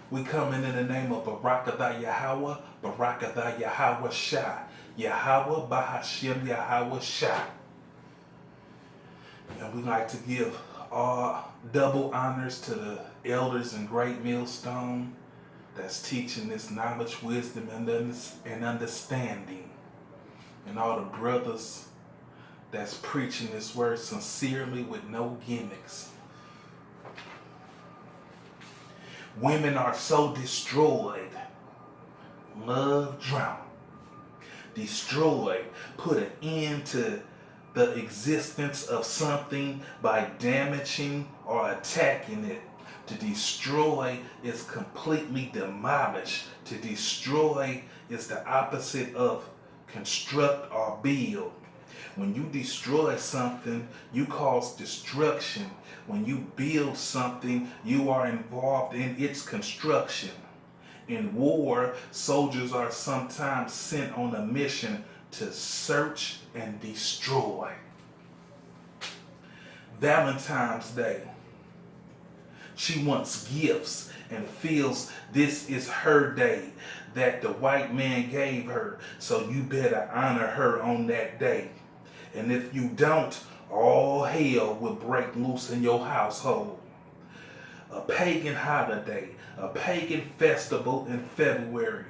We coming in the name of Barakatha Yahweh, Barakatha Yahweh Shai, Yahweh Bahashim Yahweh Shai. And we like to give all double honors to the elders in Great Millstone that's teaching this knowledge, wisdom, and understanding. And all the brothers that's preaching this word sincerely with no gimmicks. Women are so destroyed. Love drowned. Destroyed. Put an end to the existence of something by damaging or attacking it. To destroy is completely demolish. To destroy is the opposite of construct or build. When you destroy something, you cause destruction. When you build something, you are involved in its construction. In war, soldiers are sometimes sent on a mission to search and destroy. Valentine's Day. She wants gifts and feels this is her day that the white man gave her, so you better honor her on that day. And if you don't, all hell will break loose in your household. A pagan holiday, a pagan festival in February,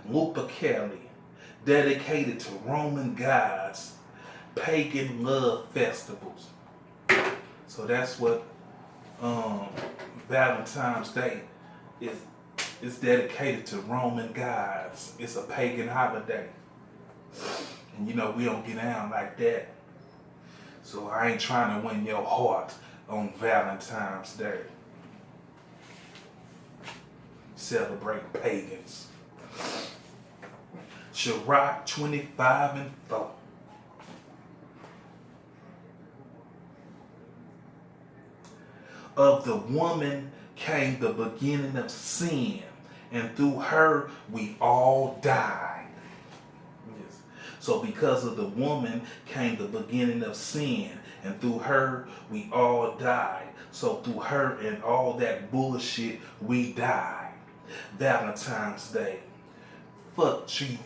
Lupercalia, dedicated to Roman gods, pagan love festivals. So that's what Valentine's Day is. It's dedicated to Roman gods. It's a pagan holiday. And you know, we don't get down like that. So I ain't trying to win your heart on Valentine's Day. Celebrate pagans. Sirach 25:4. Of the woman came the beginning of sin, and through her we all die. Yes. So because of the woman came the beginning of sin, and through her we all die. So through her and all that bullshit we die. Valentine's Day. Fuck cheat.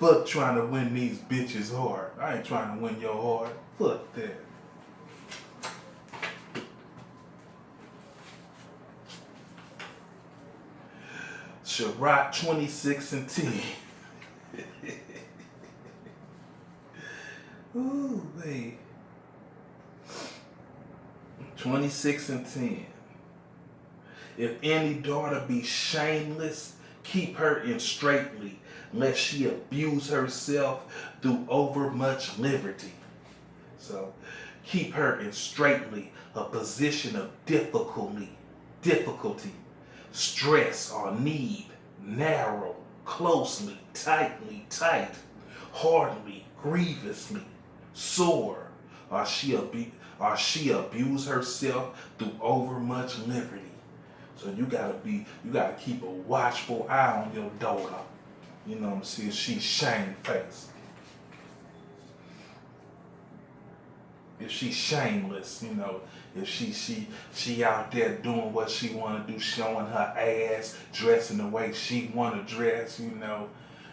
Fuck trying to win these bitches' heart. I ain't trying to win your heart. Fuck that. Sirach 26:10. Ooh, wait. 26:10. If any daughter be shameless, keep her in straitly, lest she abuse herself through overmuch liberty. So, keep her in straitly, a position of difficulty, stress or need, narrow, closely, tightly, tight, hardly, grievously, sore, or she abuse herself through overmuch liberty. So you gotta keep a watchful eye on your daughter. You know what I'm saying? She's shamefaced. If she's shameless, you know, if she out there doing what she wanna do, showing her ass, dressing the way she wanna dress, you know,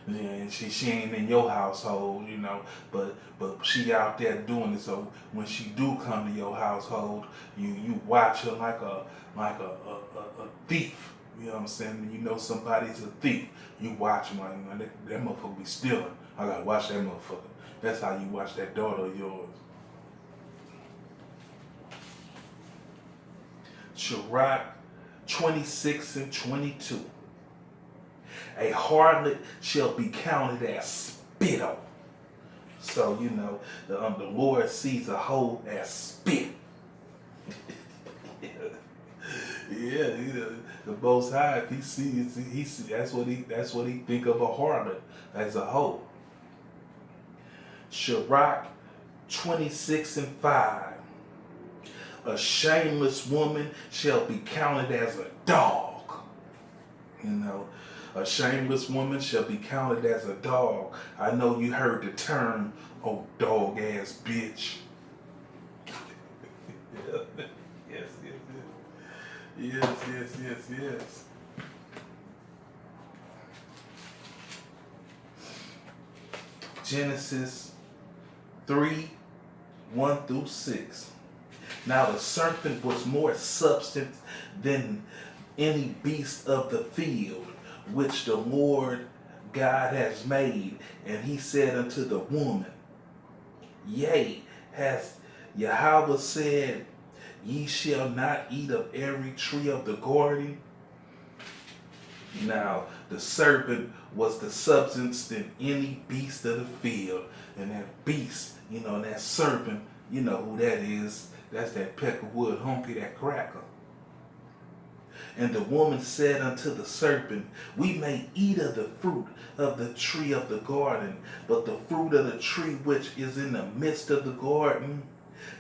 and she ain't in your household, you know, but she out there doing it. So when she do come to your household, you watch her like a thief. You know what I'm saying? When you know somebody's a thief, you watch them like, you know, that motherfucker be stealing. I gotta watch that motherfucker. That's how you watch that daughter of yours. Sirach 26:22. A harlot shall be counted as spittle. So, you know, the Lord sees a hoe as spit. Yeah, you know, the Most High, if he sees, that's what he think of a harlot, as a hoe. Sirach 26:5. A shameless woman shall be counted as a dog. You know, a shameless woman shall be counted as a dog. I know you heard the term, oh, dog ass bitch. Yes. yes. Genesis 3:1-6. Now the serpent was more substance than any beast of the field which the Lord God has made. And he said unto the woman, Yea, hath Yahweh said, Ye shall not eat of every tree of the garden? Now the serpent was the substance than any beast of the field. And that beast, and that serpent, you know who that is. That's that peckerwood honky, that cracker. And the woman said unto the serpent, We may eat of the fruit of the tree of the garden, but the fruit of the tree which is in the midst of the garden,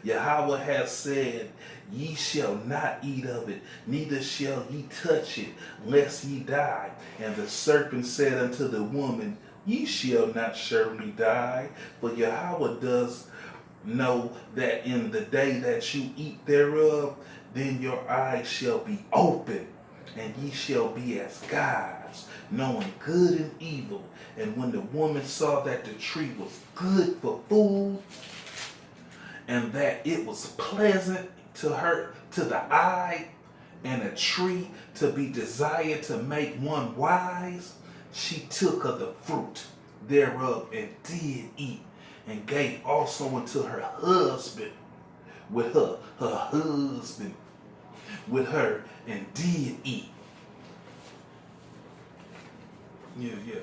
Yahweh hath said, Ye shall not eat of it, neither shall ye touch it, lest ye die. And the serpent said unto the woman, Ye shall not surely die, for Yahweh does know that in the day that you eat thereof, then your eyes shall be open, and ye shall be as gods, knowing good and evil. And when the woman saw that the tree was good for food, and that it was pleasant to her, to the eye, and a tree to be desired to make one wise, she took of the fruit thereof and did eat, and gave also unto her husband with her husband with her, and did eat. Yeah.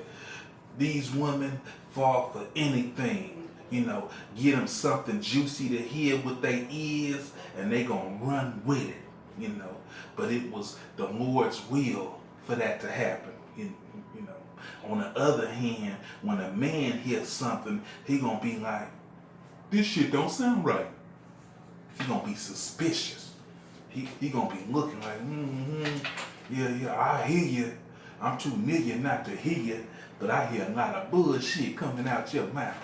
These women fall for anything, get them something juicy to hear with their ears, and they gonna run with it, But it was the Lord's will for that to happen, On the other hand, when a man hears something, he gonna be like, this shit don't sound right. He gonna be suspicious. He gonna be looking like, yeah, I hear you. I'm too nigga not to hear you, but I hear a lot of bullshit coming out your mouth.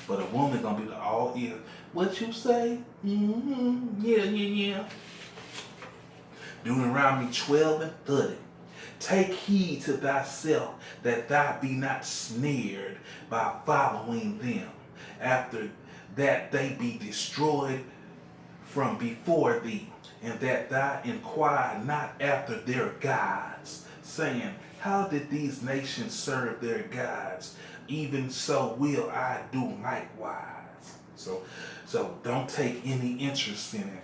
But a woman gonna be like, all ears. What you say? Yeah. Deuteronomy 12:30. Take heed to thyself that thou be not snared by following them, after that they be destroyed from before thee, and that thou inquire not after their gods, saying, How did these nations serve their gods? Even so will I do likewise. So don't take any interest in it.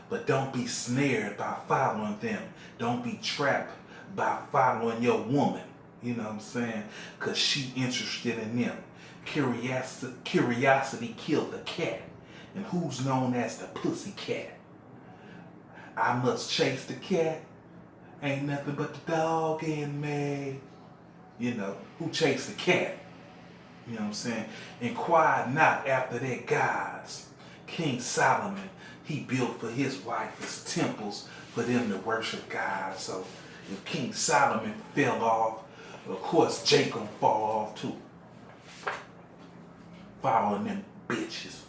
But don't be snared by following them. Don't be trapped by following your woman. You know what I'm saying? Because she interested in them. Curiosity killed the cat. And who's known as the pussy cat? I must chase the cat. Ain't nothing but the dog in me. Who chased the cat? You know what I'm saying? Inquire not after their gods. King Solomon, he built for his wife his temples for them to worship God. So if King Solomon fell off, of course Jacob fall off too. Following them bitches.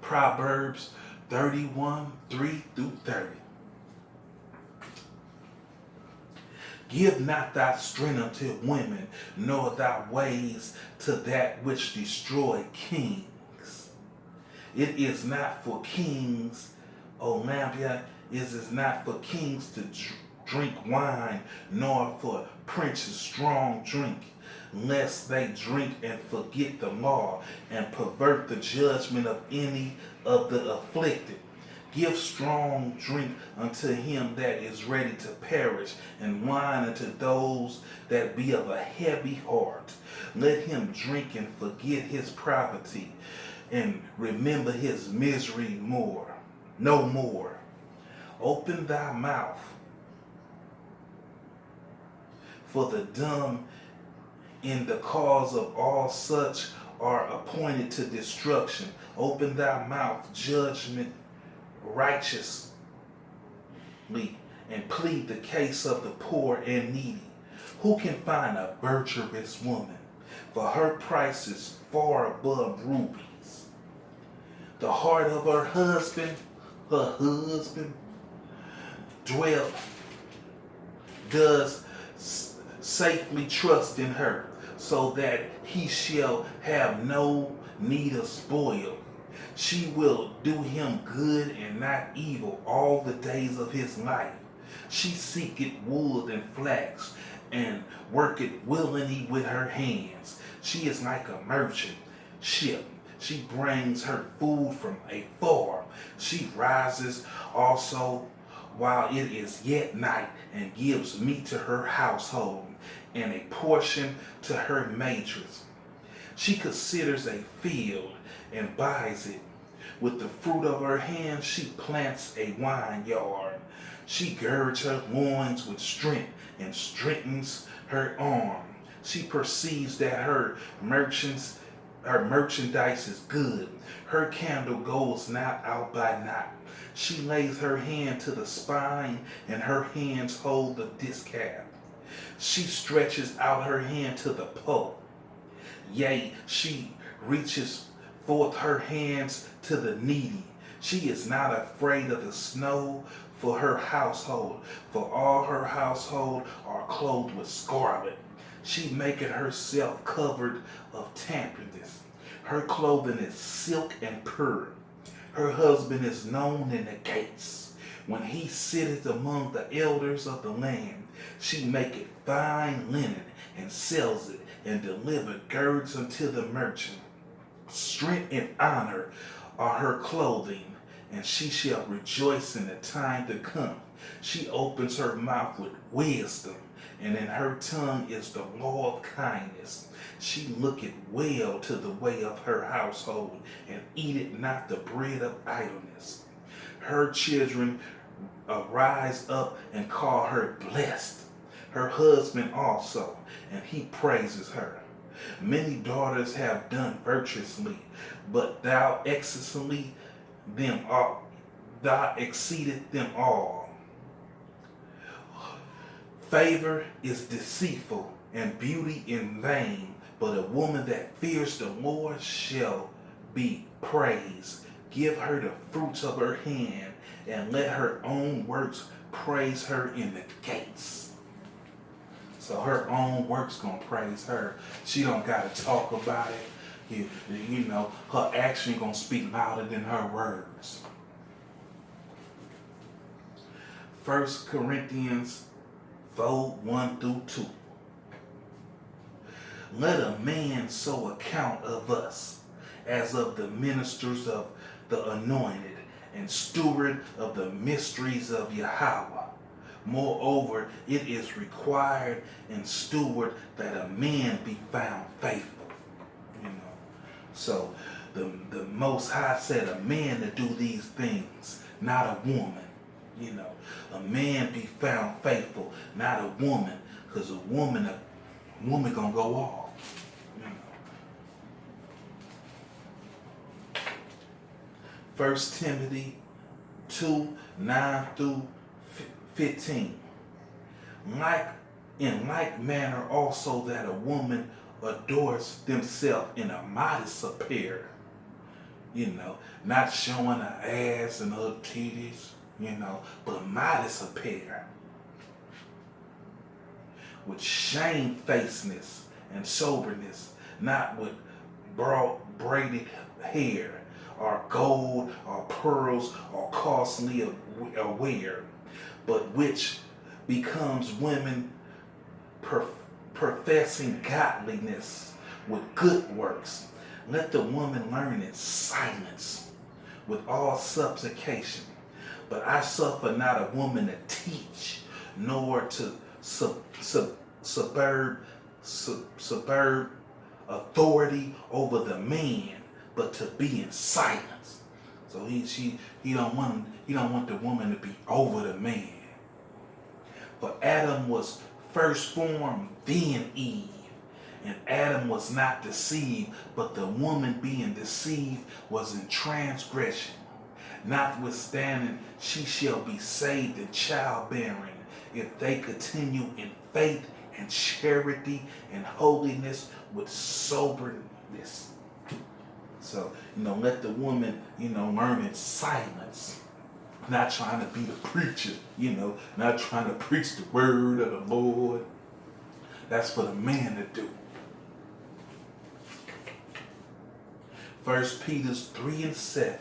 Proverbs 31:3-30. Give not thy strength unto women, nor thy ways to that which destroy kings. It is not for kings, Olympia, it is not for kings to drink wine, nor for princes strong drink, lest they drink and forget the law, and pervert the judgment of any of the afflicted. Give strong drink unto him that is ready to perish, and wine unto those that be of a heavy heart. Let him drink and forget his poverty, and remember his misery no more. Open thy mouth for the dumb, in the cause of all such are appointed to destruction. Open thy mouth, judgment righteously, and plead the case of the poor and needy. Who can find a virtuous woman? For her price is far above rubies. The heart of her husband, dwell, does safely trust in her, so that he shall have no need of spoil. She will do him good and not evil all the days of his life. She seeketh wood and flax, and worketh willingly with her hands. She is like a merchant ship. She brings her food from afar. She rises also while it is yet night, and gives meat to her household, and a portion to her matrons. She considers a field and buys it. With the fruit of her hands she plants a vineyard. She girds her loins with strength and strengthens her arm. She perceives that her merchandise is good. Her candle goes not out by night. She lays her hand to the spine, and her hands hold the distaff. She stretches out her hand to the pole. Yea, she reaches forth her hands to the needy. She is not afraid of the snow for her household, for all her household are clothed with scarlet. She maketh herself covered of tamperness. Her clothing is silk and pure. Her husband is known in the gates. When he sitteth among the elders of the land, she maketh fine linen and sells it, and delivereth girds unto the merchant. Strength and honor are her clothing, and she shall rejoice in the time to come. She opens her mouth with wisdom, and in her tongue is the law of kindness. She looketh well to the way of her household, and eateth not the bread of idleness. Her children rise up and call her blessed. Her husband also, and he praises her. Many daughters have done virtuously, but thou exceedeth them all. Thou exceedeth them all. Favor is deceitful, and beauty in vain, but a woman that fears the Lord shall be praised. Give her the fruits of her hand, and let her own works praise her in the gates. So her own works gonna praise her. She don't gotta talk about it. You know, her action gonna speak louder than her words. 1 Corinthians 4:1-2. Let a man so account of us as of the ministers of the anointed, and steward of the mysteries of Yahweh. Moreover, it is required in steward that a man be found faithful. You know, so the Most High said a man to do these things, not a woman. You know, a man be found faithful, not a woman, because a woman gonna go off. You know. 1 Timothy 2:9-15. In like manner also that a woman adores themselves in a modest appearance, you know, not showing her ass and her titties, you know, but modest appearance, with shamefacedness and soberness, not with broad braided hair, or gold, or pearls, or costly wear, but which becomes women professing godliness with good works. Let the woman learn in silence with all supplication. But I suffer not a woman to teach, nor to suburb authority over the man, but to be in silence. So he don't want the woman to be over the man. For Adam was first formed, then Eve. And Adam was not deceived, but the woman being deceived was in transgression. Notwithstanding, she shall be saved in childbearing, if they continue in faith and charity and holiness with soberness. So, let the woman, learn in silence. Not trying to be the preacher, not trying to preach the word of the Lord. That's for the man to do. 1 Peter 3:7.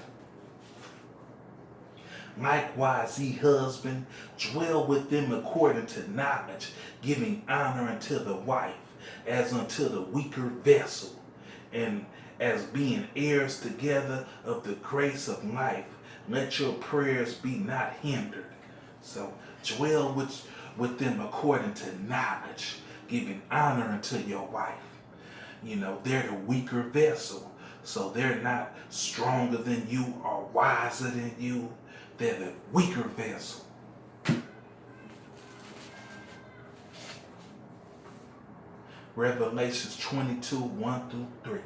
Likewise, ye husband, dwell with them according to knowledge, giving honor unto the wife, as unto the weaker vessel, and as being heirs together of the grace of life, let your prayers be not hindered. So dwell with them according to knowledge, giving honor unto your wife. They're the weaker vessel. So they're not stronger than you or wiser than you. They're the weaker vessel. Revelations 22:1-3.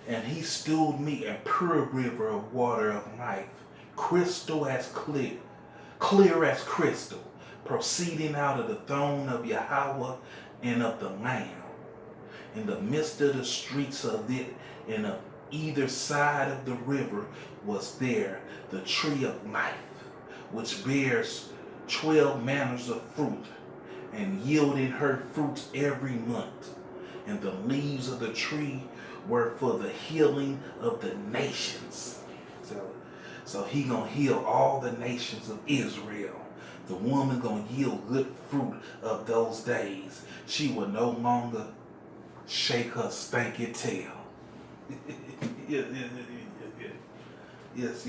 And he stewed me a pure river of water of life, crystal as clear as crystal, proceeding out of the throne of Yahweh and of the Lamb. In the midst of the streets of it, and of either side of the river was there the tree of life, which bears 12 manners of fruit, and yielding her fruits every month. And the leaves of the tree were for the healing of the nations. So he gonna heal all the nations of Israel. The woman gonna yield good fruit of those days. She will no longer shake her stanky tail. Yes.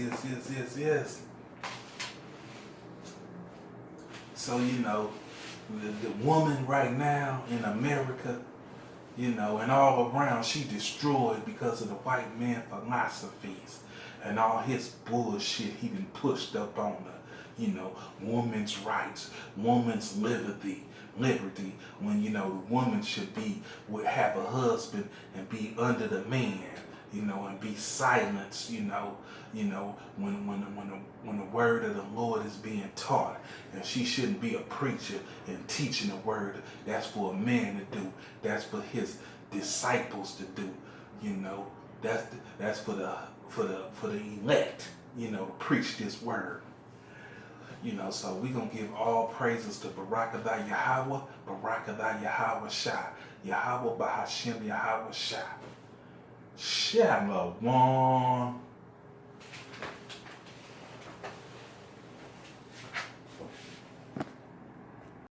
So, the woman right now in America, and all around, she destroyed because of the white man philosophies and all his bullshit he been pushed up on her. Woman's rights, woman's liberty, when, the woman should have a husband and be under the man, and be silenced, when the word of the Lord is being taught, and she shouldn't be a preacher and teaching the word. That's for a man to do. That's for his disciples to do. That's for the elect. To preach this word. So we're going to give all praises to Barakadah Yahweh, Barakadah Yahweh Shah, Yahweh Bahashem Yahweh Shah. Shalom.